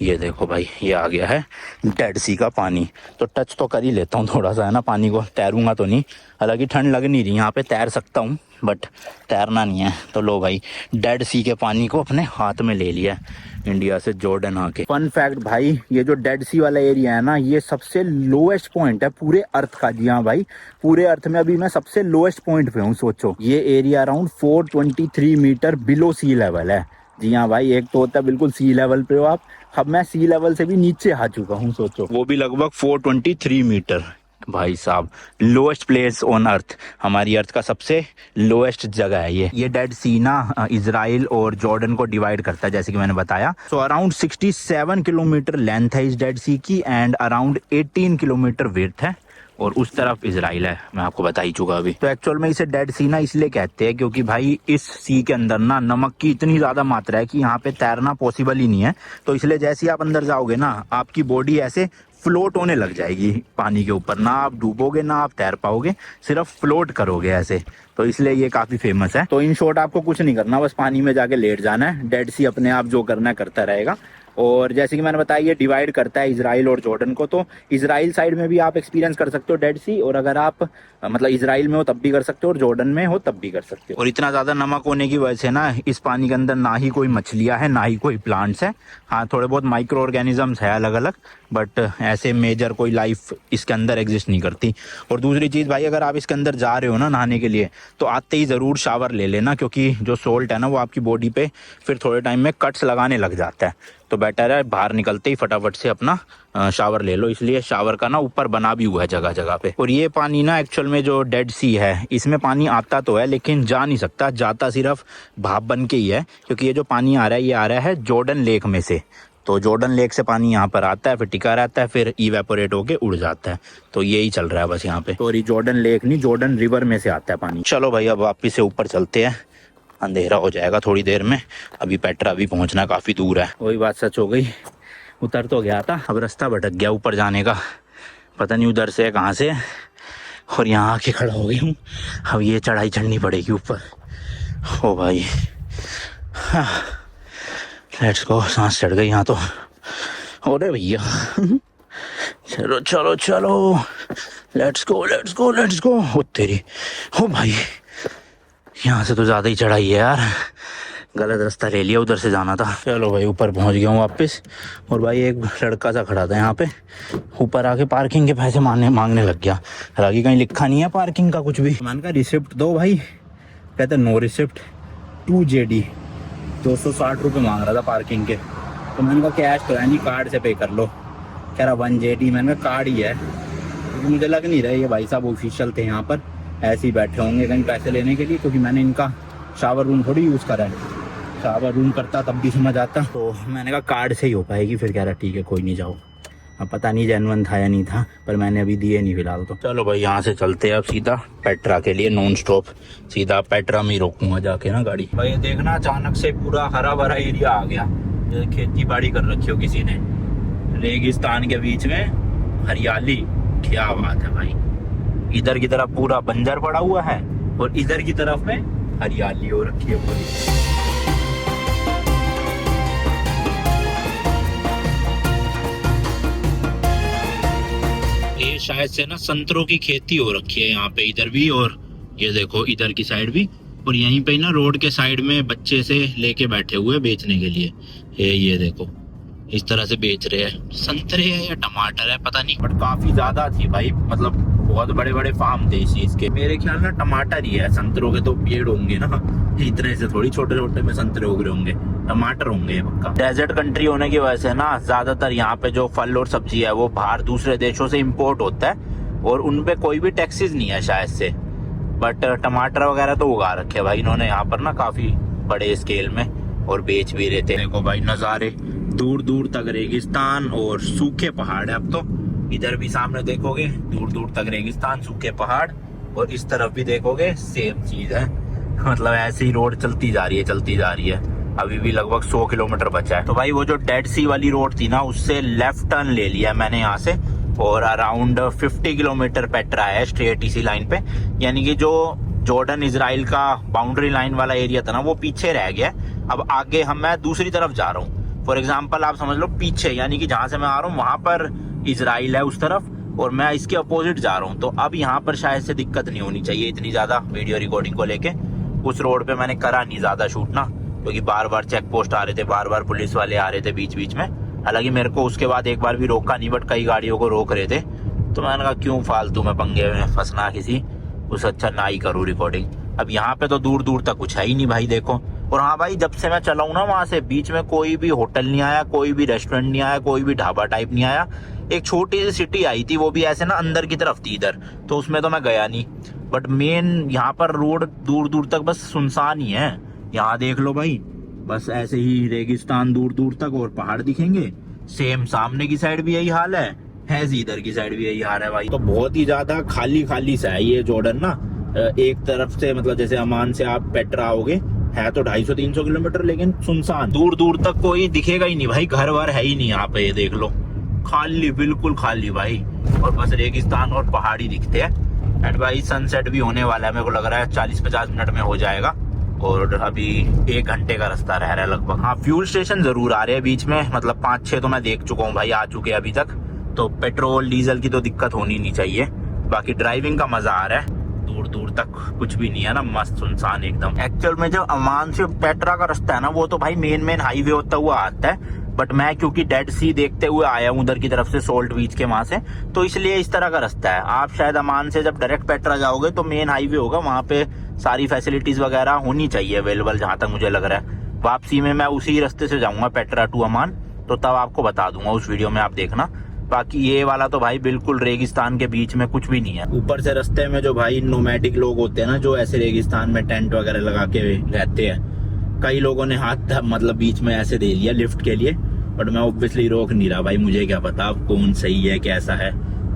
ये देखो भाई, ये आ गया है डेड सी का पानी। तो टच तो कर ही लेता हूँ थोड़ा सा, है ना, पानी को। तैरूंगा तो नहीं, हालांकि ठंड लग नहीं रही, यहाँ पे तैर सकता हूँ बट तैरना नहीं है। तो लो भाई, डेड सी के पानी को अपने हाथ में ले लिया इंडिया से जॉर्डन आके। फन फैक्ट भाई, ये जो डेड सी वाला एरिया है ना, ये सबसे लोएस्ट पॉइंट है पूरे अर्थ का। जी हाँ भाई, पूरे अर्थ में अभी मैं सबसे लोएस्ट पॉइंट पे हूँ। सोचो, ये एरिया अराउंड 423 मीटर बिलो सी लेवल है। जी हाँ भाई, एक तो होता है बिल्कुल सी लेवल पे हो आप, अब मैं सी लेवल से भी नीचे आ चुका हूँ। सोचो, वो भी लगभग 423 मीटर। भाई साहब, लोएस्ट प्लेस ऑन अर्थ, हमारी अर्थ का सबसे लोएस्ट जगह है ये डेड सी ना इजराइल और जॉर्डन को डिवाइड करता है, जैसे कि मैंने बताया। सो अराउंड 67 किलोमीटर लेंथ है इस डेड सी की एंड अराउंड 18 किलोमीटर विड्थ है, और उस तरफ इजराइल है, मैं आपको बता ही चुका अभी। तो एक्चुअल में इसे डेड सी ना इसलिए कहते हैं क्योंकि भाई इस सी के अंदर ना नमक की इतनी ज्यादा मात्रा है कि यहाँ पे तैरना पॉसिबल ही नहीं है। तो इसलिए जैसे ही आप अंदर जाओगे ना, आपकी बॉडी ऐसे फ्लोट होने लग जाएगी पानी के ऊपर। ना आप डूबोगे ना आप तैर पाओगे, सिर्फ फ्लोट करोगे ऐसे। तो इसलिए ये काफी फेमस है। तो इन शॉर्ट आपको कुछ नहीं करना, बस पानी में जाके लेट जाना है, डेड सी अपने आप जो करना है करता रहेगा। और जैसे कि मैंने बताया, ये डिवाइड करता है इजराइल और जॉर्डन को। तो इजराइल साइड में भी आप एक्सपीरियंस कर सकते हो डेड सी, और अगर आप मतलब इजराइल में हो तब भी कर सकते हो, और जॉर्डन में हो तब भी कर सकते हो। और इतना ज्यादा नमक होने की वजह से ना इस पानी के अंदर ना ही कोई मछलियां है ना ही कोई प्लांट्स है। हाँ, थोड़े बहुत माइक्रो ऑर्गेनिजम्स है अलग अलग, बट ऐसे मेजर कोई लाइफ इसके अंदर एग्जिस्ट नहीं करती। और दूसरी चीज भाई, अगर आप इसके अंदर जा रहे हो ना नहाने के लिए, तो आते ही जरूर शावर ले लेना, क्योंकि जो सोल्ट है ना वो आपकी बॉडी पे फिर थोड़े टाइम में कट्स लगाने लग जाता है। तो बेटर है बाहर निकलते ही फटाफट से अपना शावर ले लो। इसलिए शावर का ना ऊपर बना भी हुआ है जगह जगह पे। और ये पानी ना एक्चुअल में जो डेड सी है, इसमें पानी आता तो है लेकिन जा नहीं सकता, जाता सिर्फ भाप बन के ही है। क्योंकि ये जो पानी आ रहा है, ये आ रहा है जॉर्डन लेक में से। तो जॉर्डन लेक से पानी यहाँ पर आता है, फिर टिका रहता है, फिर इवेपोरेट होके उड़ जाता है। तो यही चल रहा है बस यहाँ पे। तो जॉर्डन लेक नहीं, जॉर्डन रिवर में से आता है पानी। चलो भाई, अब वापिस से ऊपर चलते हैं, अंधेरा हो जाएगा थोड़ी देर में। अभी पेट्रा भी पहुंचना काफी दूर है। वही बात सच हो गई, उतर तो गया था, अब रास्ता भटक गया ऊपर जाने का, पता नहीं उधर से कहाँ से। और यहाँ आके खड़ा हो गई हूँ, अब ये चढ़ाई चढ़नी पड़ेगी ऊपर। ओ भाई, लेट्स गो। सांस चढ़ गई यहाँ तो। अरे भैया, चलो चलो चलो, let's go let's go let's go. ओ तेरी, ओ भाई, यहाँ से तो ज़्यादा ही चढ़ाई है यार, गलत रास्ता ले लिया, उधर से जाना था। चलो भाई, ऊपर पहुँच गया हूँ वापस। और भाई एक लड़का सा खड़ा था यहाँ पे, ऊपर आके पार्किंग के पैसे मांगने लग गया। हालांकि कहीं लिखा नहीं है पार्किंग का कुछ भी। मैंने कहा रिसिप्ट दो भाई, कहते नो रिसिप्ट 2JD, 260 रुपये मांग रहा था पार्किंग के। तो मैंने कहा कैश तो है नहीं, कार्ड से पे कर लो। कह रहा 1JD। मैंने कहा कार्ड ही है, क्योंकि मुझे लग नहीं रहा ये भाई साहब ऑफिशियल थे यहाँ पर, ऐसे ही बैठे होंगे कहीं पैसे लेने के लिए। क्योंकि मैंने इनका शावर रूम थोड़ी यूज़ करा है, शावर रूम करता तब भी समझ आता। तो मैंने कहा कार्ड से ही हो पाएगी। फिर कह रहा ठीक है कोई नहीं जाओ। अब पता नहीं जेन्युइन था या नहीं था, पर मैंने अभी दिए नहीं फिलहाल तो। चलो भाई यहाँ से चलते हैं अब सीधा पेट्रा के लिए, नॉन स्टॉप सीधा पेट्रा में ही रोकूंगा जाके ना गाड़ी। भाई ये देखना अचानक से पूरा हरा भरा एरिया आ गया, खेती बाड़ी कर रखी हो किसी ने, रेगिस्तान के बीच में हरियाली, क्या बात है भाई। इधर की तरफ पूरा बंजर पड़ा हुआ है और इधर की तरफ में हरियाली हो रखी है पूरी। ये शायद से ना संतरों की खेती हो रखी है यहाँ पे, इधर भी और ये देखो इधर की साइड भी, और यहीं पे ना रोड के साइड में बच्चे से लेके बैठे हुए बेचने के लिए। ये देखो इस तरह से बेच रहे हैं, संतरे है या टमाटर है पता नहीं, बट काफी ज्यादा थी भाई, मतलब बहुत बड़े बड़े फार्म थे इस चीज के। मेरे ख्याल में टमाटर ही है, संतरों के तो पेड़ होंगे ना, इतने से थोड़ी छोटे छोटे में संतरे उग रहे होंगे, टमाटर होंगे पक्का। डेजर्ट कंट्री होने की वजह से ना ज्यादातर यहाँ पे जो फल और सब्जी है वो बाहर दूसरे देशों से इम्पोर्ट होता है और उनपे कोई भी टैक्सेस नहीं है शायद से, बट टमाटर वगैरह तो उगा रखे भाई इन्होंने यहाँ पर ना काफी बड़े स्केल में, और बेच भी रहे थे। देखो भाई नजारे, दूर दूर तक रेगिस्तान और सूखे पहाड़ है। अब तो इधर भी सामने देखोगे दूर दूर तक रेगिस्तान, सूखे पहाड़, और इस तरफ भी देखोगे सेम चीज है। मतलब ऐसी ही रोड चलती जा रही है चलती जा रही है। अभी भी लगभग 100 किलोमीटर बचा है। तो भाई वो जो डेड सी वाली रोड थी ना, उससे लेफ्ट टर्न ले लिया मैंने यहाँ से, और अराउंड 50 किलोमीटर पेट्रा है स्ट्रेट इसी लाइन पे। यानी कि जो जॉर्डन इजराइल का बाउंड्री लाइन वाला एरिया था ना वो पीछे रह गया। अब आगे मैं दूसरी तरफ जा रहा हूँ। फॉर एग्जाम्पल आप समझ लो पीछे, यानी कि जहां से मैं आ रहा हूँ वहां पर इजराइल है उस तरफ, और मैं इसके अपोजिट जा रहा हूँ। तो अब यहाँ पर शायद से दिक्कत नहीं होनी चाहिए इतनी ज्यादा वीडियो रिकॉर्डिंग को लेके। उस रोड पे मैंने करा नहीं ज्यादा शूट ना, क्योंकि बार बार चेक पोस्ट आ रहे थे, बार बार पुलिस वाले आ रहे थे बीच बीच में। हालांकि मेरे को उसके बाद एक बार भी रोका नहीं, बट कई गाड़ियों को रोक रहे थे, तो मैंने कहा क्यों फालतू में पंगे में फंसना किसी, उससे अच्छा ना ही करूँ रिकॉर्डिंग। अब यहाँ पे तो दूर दूर तक कुछ है ही नहीं भाई देखो। और हाँ भाई, जब से मैं चला हूँ ना वहां से, बीच में कोई भी होटल नहीं आया, कोई भी रेस्टोरेंट नहीं आया, कोई भी ढाबा टाइप नहीं आया। एक छोटी सी सिटी आई थी, वो भी ऐसे ना अंदर की तरफ थी इधर, तो उसमें तो मैं गया नहीं। बट मेन यहाँ पर रोड दूर दूर तक बस सुनसान ही है। यहाँ देख लो भाई, बस ऐसे ही रेगिस्तान दूर दूर तक और पहाड़ दिखेंगे। सेम सामने की साइड भी यही हाल है इधर की साइड भी यही हाल है भाई। तो बहुत ही ज्यादा खाली खाली सा है ये जॉर्डन ना। एक तरफ से मतलब जैसे अमान से आप पेट्रा आओगे, है तो 250-300 किलोमीटर, लेकिन सुनसान, दूर दूर तक कोई दिखेगा ही नहीं भाई, घर वर है ही नहीं यहाँ पे। ये देख लो, खाली, बिल्कुल खाली भाई, और बस रेगिस्तान और पहाड़ी दिखते हैं। एंड भाई सनसेट भी होने वाला है, मेरे को लग रहा है 40-50 मिनट में हो जाएगा, और अभी 1 घंटे का रास्ता रह रहा है लगभग। हाँ, फ्यूल स्टेशन जरूर आ रहे हैं बीच में, मतलब 5-6 तो मैं देख चुका हूँ भाई, आ चुके हैं अभी तक। तो पेट्रोल डीजल की तो दिक्कत होनी नहीं चाहिए। बाकी ड्राइविंग का मजा आ रहा है, दूर दूर तक कुछ भी नहीं है ना, मस्त सुनसान एकदम। एक्चुअल में जो अमान से पेट्रा का रास्ता है ना, वो तो भाई मेन हाईवे होता हुआ आता है। बट मैं क्योंकि डेड सी देखते हुए आया हूँ उधर की तरफ से, सोल्ट बीच के वहां से, तो इसलिए इस तरह का रास्ता है। आप शायद अमान से जब डायरेक्ट पेट्रा जाओगे तो मेन हाईवे होगा, वहां पे सारी फैसिलिटीज वगैरह होनी चाहिए अवेलेबल, जहां तक मुझे लग रहा है। वापसी में मैं उसी रास्ते से जाऊंगा पेट्रा टू अमान, तो तब आपको बता दूंगा उस वीडियो में, आप देखना। बाकी ये वाला तो भाई बिल्कुल रेगिस्तान के बीच में कुछ भी नहीं है। ऊपर से रास्ते में जो भाई नोमैडिक लोग होते हैं ना, जो ऐसे रेगिस्तान में टेंट वगैरह लगा के रहते हैं, कई लोगों ने हाथ मतलब बीच में ऐसे दे लिया लिफ्ट के लिए, बट मैं ऑब्वियसली रोक नहीं रहा भाई, मुझे क्या पता अब कौन सही है कैसा है।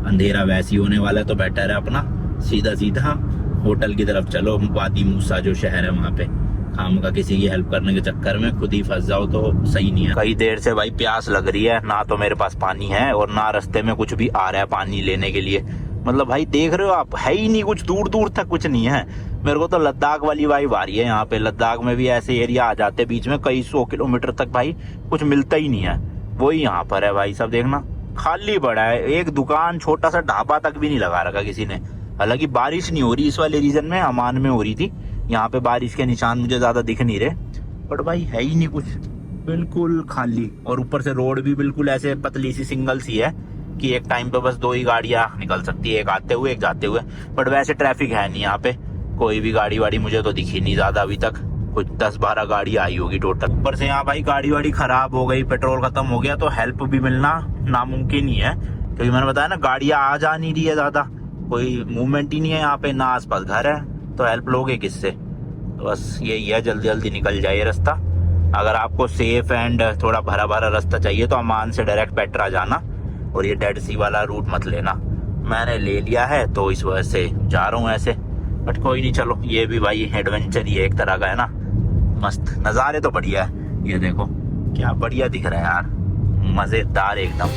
अंधेरा वैसी होने वाला है, तो बेटर है अपना सीधा सीधा होटल की तरफ चलो। वादी मूसा जो शहर है वहां पे, खाम का किसी की हेल्प करने के चक्कर में खुद ही फंस जाओ तो सही नहीं है। कई देर से भाई प्यास लग रही है, ना तो मेरे पास पानी है और ना रास्ते में कुछ भी आ रहा है पानी लेने के लिए। मतलब भाई देख रहे हो आप, है ही नहीं कुछ, दूर दूर तक कुछ नहीं है। मेरे को तो लद्दाख वाली वाइब आ रही है यहाँ पे। लद्दाख में भी ऐसे एरिया आ जाते हैं बीच में, कई 100 किलोमीटर तक भाई कुछ मिलता ही नहीं है। वही यहाँ पर है भाई, सब देखना खाली पड़ा है। एक दुकान, छोटा सा ढाबा तक भी नहीं लगा रखा किसी ने। हालांकि बारिश नहीं हो रही इस वाले रीजन में, अमान में हो रही थी। यहाँ पे बारिश के निशान मुझे ज्यादा दिख नहीं रहे, बट भाई है ही नहीं कुछ, बिल्कुल खाली। और ऊपर से रोड भी बिल्कुल ऐसे पतली सी सिंगल सी है कि एक टाइम पे बस 2 ही गाड़ियां निकल सकती है, एक आते हुए एक जाते हुए। बट वैसे ट्रैफिक है नहीं यहाँ पे, कोई भी गाड़ी वाड़ी मुझे तो दिखी नहीं ज्यादा अभी तक। कुछ 10-12 गाड़ी आई होगी टोटल। ऊपर से यहाँ भाई गाड़ी वाड़ी खराब हो गई, पेट्रोल खत्म हो गया, तो हेल्प भी मिलना नामुमकिन ही है। क्योंकि मैंने बताया ना, गाड़ियां आ जा नहीं रही है ज्यादा, कोई मूवमेंट ही नहीं है यहाँ पे, ना आसपास घर है, तो हेल्प लोगे किससे। तो बस यही है, जल्दी जल्दी निकल जाए रास्ता। अगर आपको सेफ एंड थोड़ा भरा भरा रास्ता चाहिए तो अमान से डायरेक्ट पेट्रा जाना, और ये डेड सी वाला रूट मत लेना। मैंने ले लिया है तो इस वजह से जा रहा हूँ ऐसे, बट कोई नहीं, चलो ये भी भाई एडवेंचर ही है एक तरह का, है ना। मस्त नज़ारे तो बढ़िया है, ये देखो क्या बढ़िया दिख रहा है यार, मज़ेदार एकदम।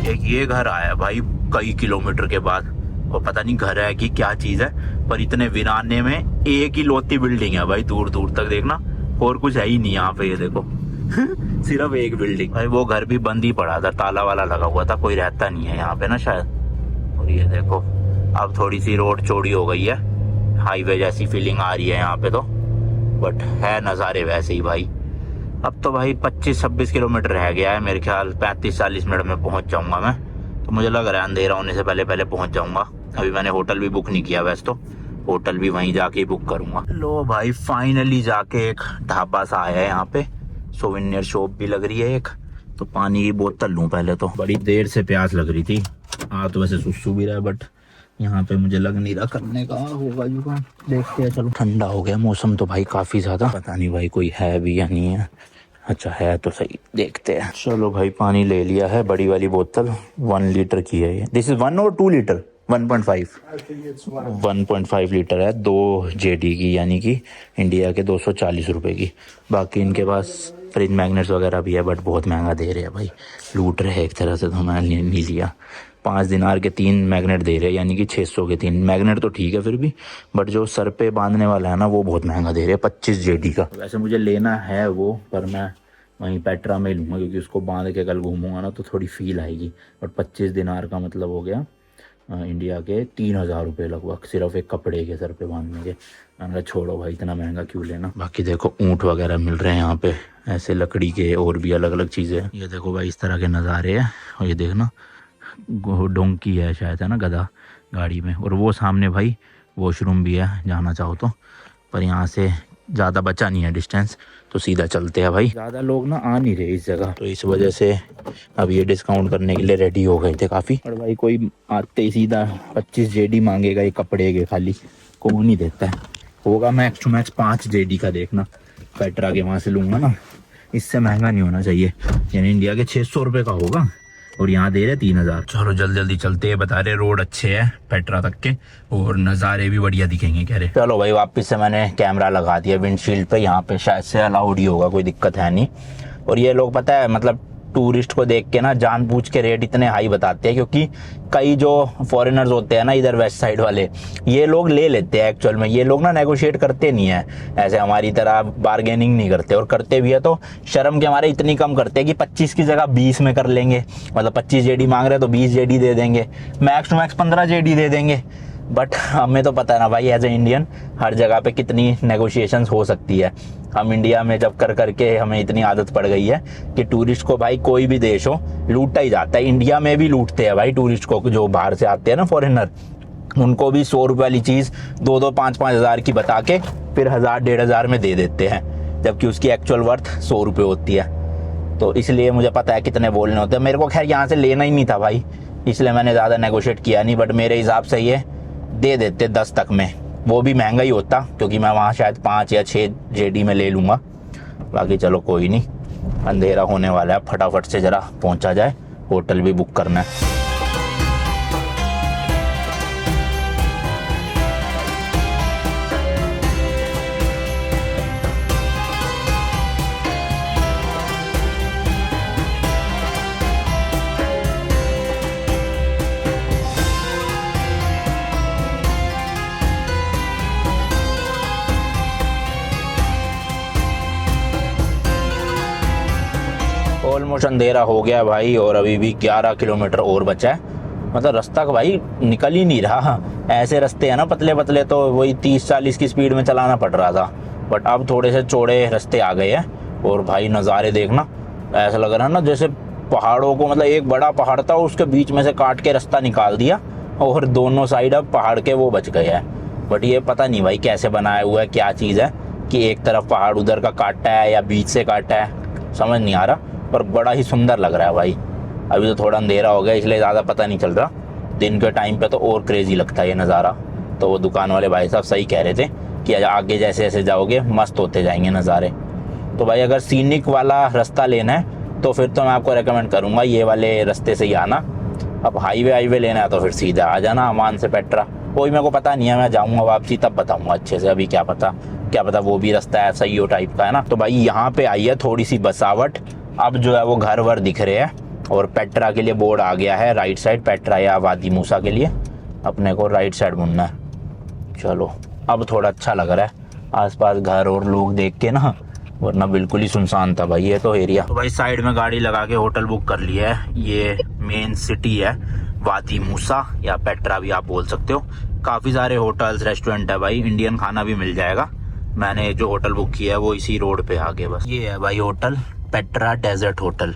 एक ये घर आया भाई कई किलोमीटर के बाद, और पता नहीं घर है कि क्या चीज है, पर इतने वीराने में एक ही लौती बिल्डिंग है भाई, दूर दूर तक देखना, और कुछ है ही नहीं यहाँ पे, ये देखो सिर्फ एक बिल्डिंग भाई। वो घर भी बंद ही पड़ा था, ताला वाला लगा हुआ था, कोई रहता नहीं है यहाँ पे ना शायद। और ये देखो अब थोड़ी सी रोड चौड़ी हो गई है, हाईवे जैसी फीलिंग आ रही है यहाँ पे तो, बट है नज़ारे वैसे ही भाई। अब तो भाई 25-26 किलोमीटर रह गया है मेरे ख्याल, 35-40 मिनट में पहुंच जाऊंगा मैं, तो मुझे लग रहा है अंधेरा होने से पहले पहले पहुंच जाऊंगा। अभी मैंने होटल भी बुक नहीं किया, वैसे तो होटल भी वहीं जाके ही बुक करूंगा। लो भाई फाइनली जाके एक ढाबा सा आया है यहाँ पे, सोवेनियर शॉप भी लग रही है एक, तो पानी की बोतल लूँ पहले तो, बड़ी देर से प्यास लग रही थी। तो वैसे सुसु भी रहा है, बट यहाँ पे मुझे लग नहीं रहा करने का होगा युगा, देखते हैं। चलो ठंडा हो गया मौसम तो भाई काफ़ी ज़्यादा, पता नहीं भाई कोई है भी या नहीं है। अच्छा है तो सही, देखते हैं। चलो भाई पानी ले लिया है, बड़ी वाली बोतल 1 लीटर की है ये। दिस इज 1 और 2 लीटर? 1.5 लीटर है, 2 जेडी की, यानी कि इंडिया के 240 रुपए की। बाकी इनके पास फ्रिज मैग्नेट्स वगैरह भी है, बट बहुत महंगा दे रहे हैं भाई, लूट रहे हैं एक तरह से, तो मैंने नहीं लिया। 5 दिनार के 3 मैग्नेट दे रहे हैं, यानी कि 600 के 3 मैग्नेट, तो ठीक है फिर भी, बट जो सर पे बांधने वाला है ना वो बहुत महंगा दे रहे हैं, 25 जेडी का। वैसे मुझे लेना है वो, पर मैं वहीं पेट्रा में लूँगा, क्योंकि उसको बांध के कल घूमूंगा ना तो थोड़ी फील आएगी। बट 25 दिनार का मतलब हो गया इंडिया के 3000 रुपये लगभग, सिर्फ एक कपड़े के सर पे बांधने के। मैंने कहा छोड़ो भाई इतना महंगा क्यों लेना। बाकी देखो ऊँट वगैरह मिल रहे हैं यहाँ पे, ऐसे लकड़ी के, और भी अलग अलग चीज़ें। ये देखो भाई इस तरह के नज़ारे हैं, और ये देखना डोंकी है शायद, है ना, गधा गाड़ी में। और वो सामने भाई वॉशरूम भी है जाना चाहो तो, पर यहाँ से ज़्यादा बचा नहीं है डिस्टेंस, तो सीधा चलते हैं भाई। ज़्यादा लोग ना आ नहीं रहे इस जगह, तो इस वजह से अब ये डिस्काउंट करने के लिए रेडी हो गए थे काफ़ी। और भाई कोई आते ही सीधा 25 जेडी मांगेगा ये कपड़े के, खाली कौन नहीं देता है। होगा मैक्स टू मैक्स 5 जेडी का, देखना पेट्रा के वहाँ से लूँगा ना, इससे महंगा नहीं होना चाहिए, यानी इंडिया के 600 रुपये का होगा, और यहाँ दे रहे 3000। चलो जल्दी जल्दी चलते हैं, बता रहे रोड अच्छे है पेट्रा तक के, और नज़ारे भी बढ़िया दिखेंगे कह रहे। चलो भाई वापस से मैंने कैमरा लगा दिया विंडशील्ड पे, यहाँ पे शायद से अलाउड ही होगा, कोई दिक्कत है नहीं। और ये लोग पता है मतलब टूरिस्ट को देख के ना जानबूझ के रेट इतने हाई बताते हैं, क्योंकि कई जो फॉरेनर्स होते हैं ना इधर वेस्ट साइड वाले, ये लोग ले लेते हैं एक्चुअल में। ये लोग ना नेगोशिएट करते नहीं है ऐसे हमारी तरह, बार्गेनिंग नहीं करते, और करते भी है तो शर्म के हमारे इतनी कम करते हैं कि 25 की जगह 20 में कर लेंगे। मतलब 25 जेडी मांग रहे हैं तो 20 जेडी दे देंगे, मैक्स टू मैक्स 15 जेडी दे देंगे। बट हमें तो पता है ना भाई एज ए इंडियन हर जगह पे कितनी नेगोशिएशंस हो सकती है। हम इंडिया में जब कर करके हमें इतनी आदत पड़ गई है कि टूरिस्ट को भाई कोई भी देश हो लूटा ही जाता है। इंडिया में भी लूटते हैं भाई टूरिस्ट को, जो बाहर से आते हैं ना फॉरेनर, उनको भी 100 रुपये वाली चीज़ 2-2, 5-5 हज़ार की बता के फिर 1000-1500 में दे देते हैं, जबकि उसकी एक्चुअल वर्थ 100 रुपये होती है। तो इसलिए मुझे पता है कितने बोलने होते हैं। मेरे को खैर यहाँ से लेना ही नहीं था भाई, इसलिए मैंने ज़्यादा नेगोशिएट किया नहीं, बट मेरे हिसाब से ये दे देते 10 तक में, वो भी महंगा ही होता, क्योंकि मैं वहाँ शायद 5 या 6 जेडी में ले लूँगा। बाकी चलो कोई नहीं, अंधेरा होने वाला है, फटाफट से ज़रा पहुँचा जाए, होटल भी बुक करना है। ऑलमोस्ट अंधेरा हो गया भाई, और अभी भी 11 किलोमीटर और बचा है। मतलब रास्ता का भाई निकल ही नहीं रहा। ऐसे रास्ते हैं ना पतले पतले, तो वही 30-40 की स्पीड में चलाना पड़ रहा था, बट अब थोड़े से चौड़े रास्ते आ गए हैं। और भाई नज़ारे देखना, ऐसा लग रहा है ना जैसे पहाड़ों को, मतलब एक बड़ा पहाड़ था उसके बीच में से काट के रास्ता निकाल दिया, और दोनों साइड अब पहाड़ के वो बच गए हैं। बट ये पता नहीं भाई कैसे बनाया हुआ है, क्या चीज़ है कि एक तरफ पहाड़ उधर का काटा है या बीच से काटा है, समझ नहीं आ रहा, पर बड़ा ही सुंदर लग रहा है भाई। अभी तो थोड़ा अंधेरा हो गया इसलिए ज़्यादा पता नहीं चल रहा, दिन के टाइम पे तो और क्रेजी लगता है ये नज़ारा। तो वो दुकान वाले भाई साहब सही कह रहे थे कि आगे जैसे जैसे जाओगे मस्त होते जाएंगे नज़ारे। तो भाई अगर सीनिक वाला रास्ता लेना है तो फिर तो मैं आपको रेकमेंड करूँगा ये वाले रास्ते से ही आना। अब हाईवे लेना है तो फिर सीधा आ जाना अमान से पेट्रा। कोई मेरे को पता नहीं है, मैं जाऊँगा वापसी तब बताऊँगा अच्छे से, अभी क्या पता वो भी रास्ता ऐसा ही हो टाइप का है ना। तो भाई यहाँ पे आई है थोड़ी सी बसावट, अब जो है वो घर वर दिख रहे हैं और पेट्रा के लिए बोर्ड आ गया है राइट साइड, पेट्रा या वादी मूसा के लिए अपने को राइट साइड मुड़ना है। चलो अब थोड़ा अच्छा लग रहा है आसपास घर और लोग देख के ना, वरना बिल्कुल ही सुनसान था भाई ये तो एरिया। तो भाई साइड में गाड़ी लगा के होटल बुक कर लिया है। ये मेन सिटी है वादी मूसा या पेट्रा भी आप बोल सकते हो। काफ़ी सारे होटल्स रेस्टोरेंट है भाई, इंडियन खाना भी मिल जाएगा। मैंने जो होटल बुक किया है वो इसी रोड पे आगे बस। ये है भाई होटल पेट्रा डेजर्ट होटल।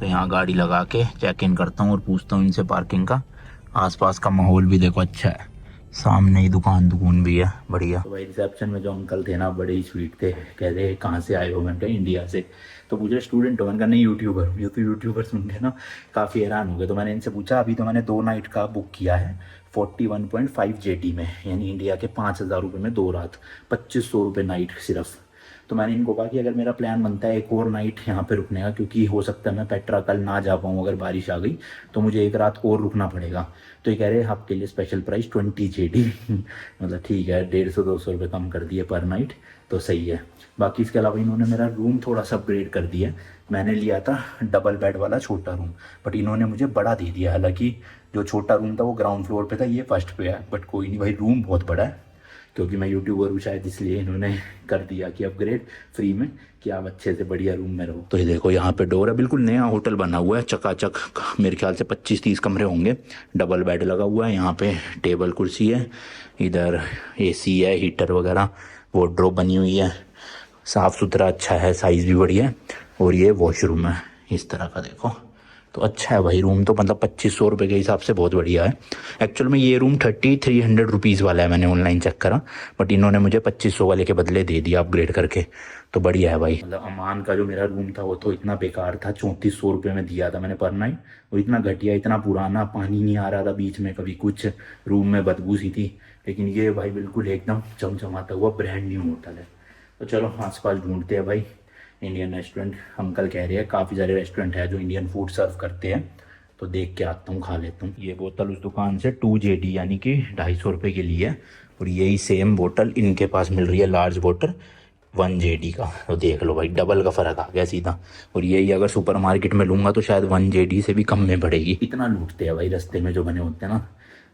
तो यहाँ गाड़ी लगा के चेक इन करता हूँ और पूछता हूँ इनसे पार्किंग का। आसपास का माहौल भी देखो अच्छा है, सामने ही दुकान भी है बढ़िया। तो भाई रिसेप्शन में जो अंकल थे ना बड़े ही स्वीट थे, कह रहे कहाँ से आए हो, मैंने कहा इंडिया से। तो पूछे स्टूडेंट हो, मैंने कहा नहीं यूट्यूबर हूँ। ये तो यूट्यूबर सुन के ना काफ़ी हैरान हो गए। तो मैंने इनसे पूछा अभी तो मैंने 2 नाइट का बुक किया है 41.5 जेटी में, यानी इंडिया के 5,000 रुपये में 2 रात, 2500 रुपये नाइट सिर्फ। तो मैंने इनको कहा कि अगर मेरा प्लान बनता है एक और नाइट यहाँ पे रुकने का, क्योंकि हो सकता है मैं पेट्रा कल ना जा पाऊँ अगर बारिश आ गई, तो मुझे एक रात और रुकना पड़ेगा। तो ये कह रहे हैं आपके लिए स्पेशल प्राइस 20 जेडी मतलब ठीक है 150-200 रुपये कम कर दिए पर नाइट, तो सही है। बाकी इसके अलावा इन्होंने मेरा रूम थोड़ा सा अपग्रेड कर दिया। मैंने लिया था डबल बेड वाला छोटा रूम, बट इन्होंने मुझे बड़ा दे दिया। हालांकि जो छोटा रूम था वो ग्राउंड फ्लोर पे था, ये फर्स्ट पे है, बट कोई नहीं भाई रूम बहुत बड़ा है। क्योंकि मैं यूट्यूबर हूँ शायद इसलिए इन्होंने कर दिया कि अपग्रेड फ्री में कि आप अच्छे से बढ़िया रूम में रहो। तो ये देखो यहाँ पे डोर है, बिल्कुल नया होटल बना हुआ है चकाचक, मेरे ख्याल से 25-30 कमरे होंगे। डबल बेड लगा हुआ है, यहाँ पे टेबल कुर्सी है, इधर एसी है, हीटर वगैरह, वार्डरोब बनी हुई है, साफ़ सुथरा अच्छा है, साइज़ भी बढ़िया है। और ये वॉशरूम है इस तरह का देखो, तो अच्छा है भाई रूम तो, मतलब 2500 रुपये के हिसाब से बहुत बढ़िया है। एक्चुअल में ये रूम 3300 रुपीज़ वाला है, मैंने ऑनलाइन चेक करा, बट इन्होंने मुझे 2500 वाले के बदले दे दिया अपग्रेड करके, तो बढ़िया है भाई। मतलब अमान का जो मेरा रूम था वो तो इतना बेकार था, 3400 रुपये में दिया था मैंने पर नाइट, और इतना घटिया, इतना पुराना, पानी नहीं आ रहा था बीच में कभी कुछ, रूम में बदबू सी थी। लेकिन ये भाई बिल्कुल एकदम चमचमाता हुआ ब्रांड न्यू होटल है। तो चलो आसपास ढूंढते हैं भाई इंडियन रेस्टोरेंट। अंकल कह रहे हैं काफ़ी सारे रेस्टोरेंट है जो इंडियन फूड सर्व करते हैं, तो देख के आता हूँ, खा लेता हूँ। ये बोतल उस दुकान से 2 जेडी यानी कि 250 रुपये की ली है, और यही सेम बोतल इनके पास मिल रही है लार्ज बोतल 1 जेडी का। तो देख लो भाई डबल का फ़र्क आ गया सीधा। और यही अगर सुपर मार्केट में लूँगा तो शायद 1 जेडी से भी कम में पड़ेगी। इतना लूटते हैं भाई रास्ते में जो बने होते हैं ना।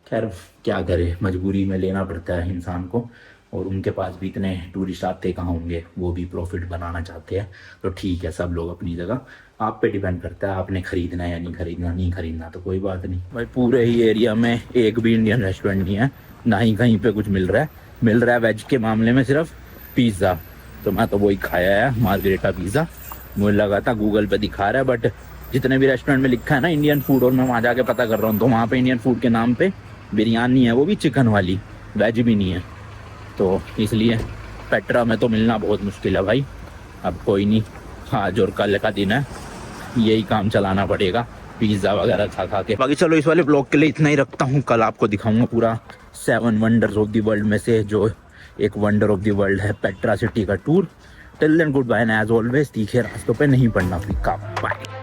खैर क्या करे, मजबूरी में लेना पड़ता है इंसान को, और उनके पास भी इतने टूरिस्ट आते कहाँ होंगे, वो भी प्रॉफिट बनाना चाहते हैं। तो ठीक है, सब लोग अपनी जगह, आप पे डिपेंड करता है आपने खरीदना है या नहीं खरीदना। नहीं खरीदना तो कोई बात नहीं भाई। पूरे ही एरिया में एक भी इंडियन रेस्टोरेंट नहीं है, ना ही कहीं पे कुछ मिल रहा है वेज के मामले में सिर्फ पिज़्ज़ा। तो मैं तो वही खाया है, मार्गरेटा पिज़्ज़ा। मुझे लगा था गूगल पे दिखा रहा है, बट जितने भी रेस्टोरेंट में लिखा है ना इंडियन फूड, और मैं वहाँ जाके पता कर रहा हूँ, तो वहाँ पे इंडियन फूड के नाम पे बिरयानी है, वो भी चिकन वाली, वेज भी नहीं है। तो इसलिए पेट्रा में तो मिलना बहुत मुश्किल है भाई। अब कोई नहीं, आज और कल का दिन है, यही काम चलाना पड़ेगा, पिज़्ज़ा वगैरह खा के। बाकी चलो इस वाले ब्लॉग के लिए इतना ही रखता हूँ। कल आपको दिखाऊंगा पूरा 7 वंडर्स ऑफ द वर्ल्ड में से जो एक वंडर ऑफ द वर्ल्ड है पेट्रा सिटी का टूर। Till then good bye, and as always तीखे रास्तों पे नहीं पड़ना। बाय।